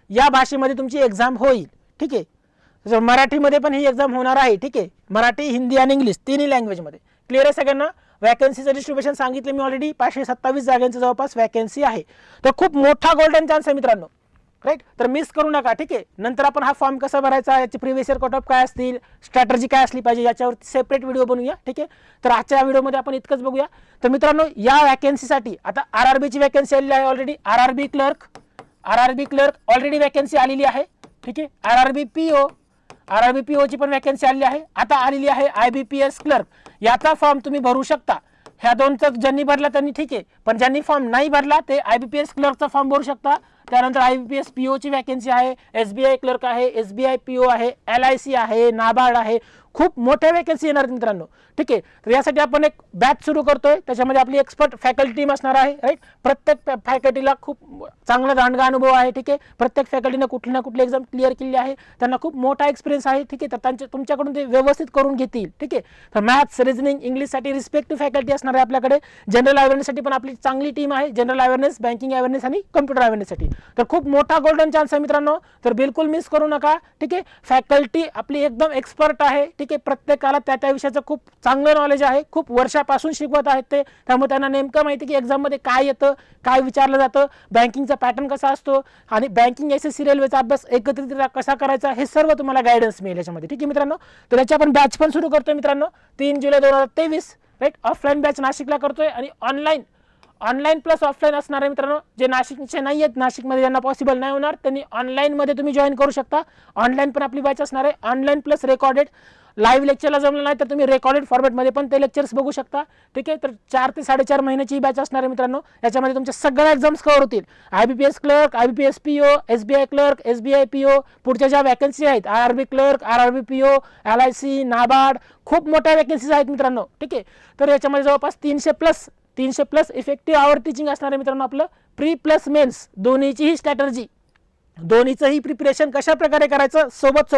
Speaker 1: या भाषेमध्ये तुमची एक्झाम होईल. ठीक आहे, मराठीमध्ये पण ही एक्झाम होणार आहे. ठीक आहे, मराठी, हिंदी आणि इंग्लिश तिन्ही लँग्वेजमध्ये. क्लिअर आहे सगळ्यांना? वॅकन्सीचं डिस्ट्रीब्युशन सांगितलं मी ऑलरेडी. 527 जागांच्या जवळपास वॅकन्सी आहे. तर खूप मोठा गोल्डन चान्स आहे मित्रांनो. राईट, तर मिस करू नका. ठीक आहे, नंतर आपण हा फॉर्म कसा भरायचा, याचे प्रिव्हियस इयर कट ऑफ काय असतील, स्ट्रॅटर्जी काय असली पाहिजे याच्यावरती सेपरेट व्हिडिओ बनवूया. ठीक आहे, तर आजच्या व्हिडिओमध्ये आपण इतकंच बघूया. तर मित्रांनो या वॅकन्सीसाठी आता RRBची वॅकन्सी आलेली आहे already. RRB clerk already vacancy आलेली आहे. ठीक आहे, RRB PO ची पण वॅकन्सी आलेली आहे. आता आलेली आहे IBPS क्लर्क. याचा फॉर्म तुम्ही भरू शकता. ह्या दोनचा ज्यांनी भरला त्यांनी ठीक आहे, पण ज्यांनी फॉर्म नाही भरला ते IBPS क्लर्कचा फॉर्म भरू शकता. त्यानंतर IBPS PO ची वॅकन्सी आहे, SBI क्लर्क आहे, SBI PO आहे, LIC आहे, नाबार्ड आहे. खूप मोठ्या वॅकन्सी येणार मित्रांनो. ठीक आहे, तर यासाठी आपण एक बॅच सुरू करतोय. त्याच्यामध्ये आपली एक्सपर्ट फॅकल्टी टीम असणार आहे. राईट, प्रत्येक फॅकल्टीला खूप चांगला दांडगा अनुभव आहे. ठीक आहे, प्रत्येक फॅकल्टीने कुठली ना कुठली एक्झाम क्लिअर केली आहे, त्यांना खूप मोठा एक्सपिरियन्स आहे. ठीक आहे, तर तुमच्याकडून ते व्यवस्थित करून घेतील. ठीक आहे, तर मॅथ्स, रिझनिंग, इंग्लिशसाठी रिस्पेक्टिव्ह फॅकल्टी असणार आहे आपल्याकडे. जनरल अवेअरनेससाठी पण आपली चांगली टीम आहे. जनरल अवेअरनेस, बँकिंग अवेअरनेस आणि कम्प्युटर अवेअरनेससाठी. तर खूप मोठा गोल्डन चान्स आहे मित्रांनो. तर बिलकुल मिस करू नका. ठीक आहे, फॅकल्टी आपली एकदम एक्सपर्ट आहे. ठीक ठीक आहे. प्रत्येकाला त्या त्या विषयाचं खूप चांगलं नॉलेज आहे, खूप वर्षापासून शिकवत आहेत ते, त्यामुळे त्यांना नेमकं माहिती की एक्झाममध्ये काय येतं, काय विचारलं जातं, बँकिंगचा पॅटर्न कसा असतो आणि बँकिंग SSC रेल्वेचा अभ्यास एकत्रितरित्या कसा करायचा, हे सर्व तुम्हाला गायडन्स मिळेल याच्यामध्ये. ठीक आहे मित्रांनो. तर याची आपण बॅच पण सुरू करतोय मित्रांनो 3 जुलै 2023, राईट. ऑफलाईन बॅच नाशिकला करतोय आणि ऑनलाईन प्लस ऑफलाईन असणार आहे मित्रांनो. जे नाशिकचे नाही आहेत, नाशिकमध्ये ज्यांना पॉसिबल नाही होणार, त्यांनी ऑनलाईनमध्ये तुम्ही जॉईन करू शकता. ऑनलाईन पण आपली बॅच असणार आहे, ऑनलाईन प्लस रेकॉर्डेड. लाईव्ह लेक्चरला जमलं नाही तर तुम्ही रेकॉर्डेड फॉर्मॅटमध्ये पण ते लेक्चर्स बघू शकता. ठीक आहे. तर 4 ते 4.5 महिन्याची बॅच असणार आहे मित्रांनो. याच्यामध्ये तुमच्या सगळ्या एक्झाम्स कव्हर होतील. IBPS clerk, IBPS PO, SBI clerk, SBI PO, पुढच्या ज्या वॅकन्सी आहेत RRB clerk, RRB PO, LIC, NABARD, खूप मोठ्या वॅकन्सीज आहेत मित्रांनो. ठीक आहे. तर याच्यामध्ये जवळपास 300 प्लस इफेक्टिव्ह आवर टीचिंग असणार आहे मित्रांनो. आपलं प्री प्लस मेन्स दोन्हीचीही स्ट्रॅटर्जी, दोन्हीचंही प्रिपरेशन कशा प्रकारे करायचं, सोबत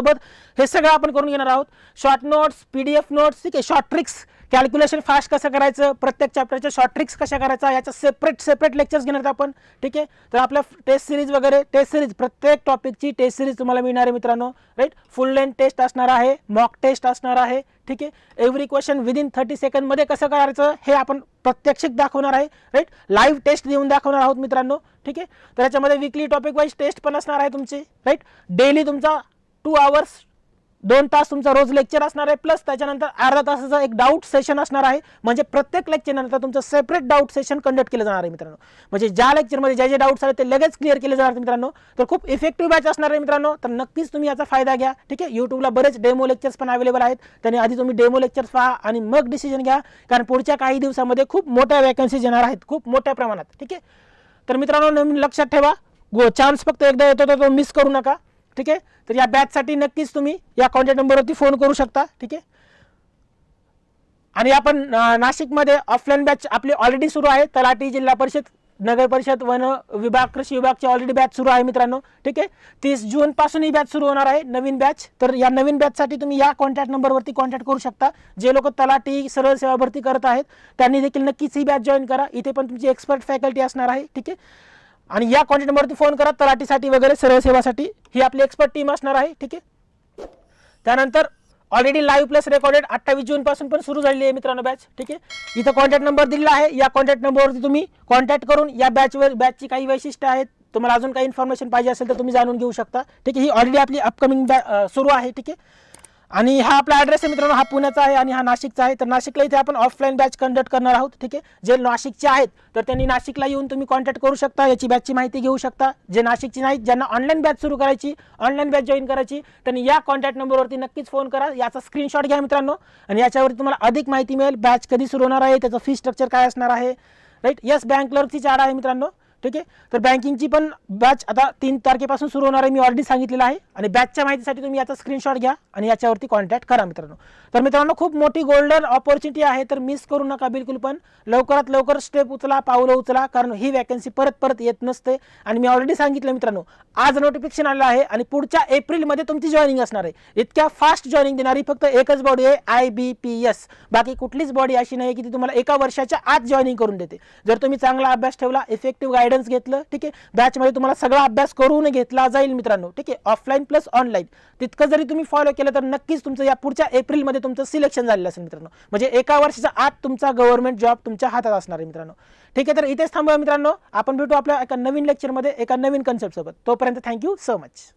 Speaker 1: हे सगळं आपण करून घेणार आहोत. शॉर्ट नोट्स, PDF नोट्स, ठीक आहे. शॉर्ट ट्रिक्स, कॅल्क्युलेशन फास्ट कसं करायचं, प्रत्येक चॅप्टरच्या शॉर्ट ट्रिक्स कशा करायचा, याचं सेपरेट लेक्चर्स घेणार आहोत आपण. ठीक आहे. तर आपल्या टेस्ट सिरीज प्रत्येक टॉपिकची टेस्ट सिरीज तुम्हाला मिळणार आहे मित्रांनो, राईट. फुल लेंथ टेस्ट असणार आहे, मॉक टेस्ट असणार आहे. ठीक आहे. एव्हरी क्वेश्चन विदिन 30 सेकंडमध्ये कसं करायचं हे आपण प्रत्यक्षिक दाखवणार आहे, राईट. लाईव्ह टेस्ट देऊन दाखवणार आहोत मित्रांनो. ठीक आहे. तर याच्यामध्ये वीकली टॉपिक वाईज टेस्ट पण असणार आहे तुमची, राईट. डेली तुमचा 2 आवर्स 2 तास तुमचा रोज लेक्चर असणार आहे, प्लस त्याच्यानंतर अर्धा तासाचा एक डाऊट सेशन असणार आहे. म्हणजे प्रत्येक लेक्चर नंतर तुमचं सेपरेट डाऊट सेशन कंडक्ट केलं जाणार आहे मित्रांनो. म्हणजे ज्या लेक्चरमध्ये जे डाऊट्स आले ते लगेच क्लिअर केले जाणार मित्रांनो. तर खूप इफेक्टिव्ह बॅच असणार आहे मित्रांनो. तर नक्कीच तुम्ही याचा फायदा घ्या. ठीक आहे. यूट्यूबला बरेच डेमो लेक्चर्स पण अवेलेबल आहेत, त्याने आधी तुम्ही डेमो लेक्चर्स पहा आणि मग डिसिजन घ्या, कारण पुढच्या काही दिवसामध्ये खूप मोठ्या वॅकन्सीज येणार आहेत, खूप मोठ्या प्रमाणात. ठीक आहे. तर मित्रांनो नवीन लक्षात ठेवा, चान्स फक्त एकदा येतो तर तो मिस करू नका. ठीक आहे. तर या बॅचसाठी नक्कीच तुम्ही या कॉन्टॅक्ट नंबरवरती फोन करू शकता. ठीक आहे. आणि आपण नाशिकमध्ये ऑफलाईन बॅच आपली ऑलरेडी सुरू आहे. तलाठी, जिल्हा परिषद, नगर परिषद, वन विभाग, कृषी विभागची ऑलरेडी बॅच सुरू आहे मित्रांनो. ठीक आहे. 30 जून पासून ही बॅच सुरू होणार आहे, नवीन बॅच. तर या नवीन बॅचसाठी तुम्ही या कॉन्टॅक्ट नंबरवरती कॉन्टॅक्ट करू शकता. जे लोक तलाठी, सरळ सेवा भरती करत आहेत त्यांनी देखील नक्कीच ही बॅच जॉईन करा. इथे पण तुमची एक्सपर्ट फॅकल्टी असणार आहे. ठीक आहे. आणि या कॉन्टॅक्ट नंबरवरती फोन करा तलाठीसाठी वगैरे, सरळ सेवासाठी. ही आपली एक्सपर्ट टीम असणार आहे. ठीक आहे. त्यानंतर ऑलरेडी लाईव्ह प्लस रेकॉर्डेड 28 जून पासून पण सुरू झालेली आहे मित्रांनो बॅच. ठीक आहे. इथं कॉन्टॅक्ट नंबर दिलेला आहे, या कॉन्टॅक्ट नंबरवरती तुम्ही कॉन्टॅक्ट करून या बॅचची काही वैशिष्ट्य आहेत, तुम्हाला अजून काही इन्फॉर्मेशन पाहिजे असेल तर तुम्ही जाणून घेऊ शकता. ठीक आहे. ही ऑलरेडी आपली अपकमिंग सुरू आहे. ठीक आहे. आणि हा आपला ॲड्रेस आहे मित्रांनो, हा पुण्याचा आहे आणि हा नाशिकचा आहे. तर नाशिकला इथे आपण ऑफलाईन बॅच कंडक्ट करणार आहोत. ठीक आहे. जे नाशिकचे आहेत तर त्यांनी नाशिकला येऊन तुम्ही कॉन्टॅक्ट करू शकता, याची बॅचची माहिती घेऊ शकता. जे नाशिकची नाहीत, ज्यांना ऑनलाईन बॅच सुरू करायची, ऑनलाईन बॅच जॉईन करायची, त्यांनी या कॉन्टॅक्ट नंबरवरती नक्कीच फोन करा. याचा स्क्रीनशॉट घ्या मित्रांनो आणि याच्यावरती तुम्हाला अधिक माहिती मिळेल. बॅच कधी सुरू होणार आहे, त्याचं फी स्ट्रक्चर काय असणार आहे, राईट. येस बँक क्लर्कची ॲड आहे मित्रांनो. ठीक आहे. तर बँकिंगची पण बॅच आता 3 तारखेपासून सुरू होणार आहे, मी ऑलरेडी सांगितलेलं आहे. आणि बॅचच्या माहितीसाठी तुम्ही याचा स्क्रीनशॉट घ्या आणि याच्यावरती कॉन्टॅक्ट करा मित्रांनो. तर मित्रांनो खूप मोठी गोल्डन ऑपॉर्च्युनिटी आहे, तर मिस करू नका बिलकुल. पण लवकरात लवकर स्टेप उचला, पावलं उचला, कारण ही वॅकन्सी परत येत नसते. आणि मी ऑलरेडी सांगितलं मित्रांनो, आज नोटिफिकेशन आलं आहे आणि पुढच्या एप्रिलमध्ये तुमची जॉईनिंग असणार आहे. इतक्या फास्ट जॉईनिंग देणारी फक्त एकच बॉडी आहे, IBPS. बाकी कुठलीच बॉडी अशी नाही की ती तुम्हाला एका वर्षाच्या आत जॉईनिंग करून देते. जर तुम्ही चांगला अभ्यास ठेवला, इफेक्टिव्ह गायडन्स घेतलं, ठीक आहे, बॅचमध्ये तुम्हाला सगळा अभ्यास करून घेतला जाईल मित्रांनो. ठीक आहे. ऑफलाईन प्लस ऑनलाईन तितकं जरी तुम्ही फॉलो केलं तर नक्कीच तुमचं या पुढच्या एप्रिलमध्ये तुमचं सिलेक्शन झालेलं असेल मित्रांनो. म्हणजे एका वर्षाच्या आत तुमचा गव्हर्नमेंट जॉब तुमच्या हातात असणार आहे मित्रांनो. ठीक आहे. तर इथेच थांबूया मित्रांनो, आपण भेटू आपल्या एका नवीन लेक्चरमध्ये एका नवीन कन्सेप्ट सोबत. तोपर्यंत थँक्यू सो मच.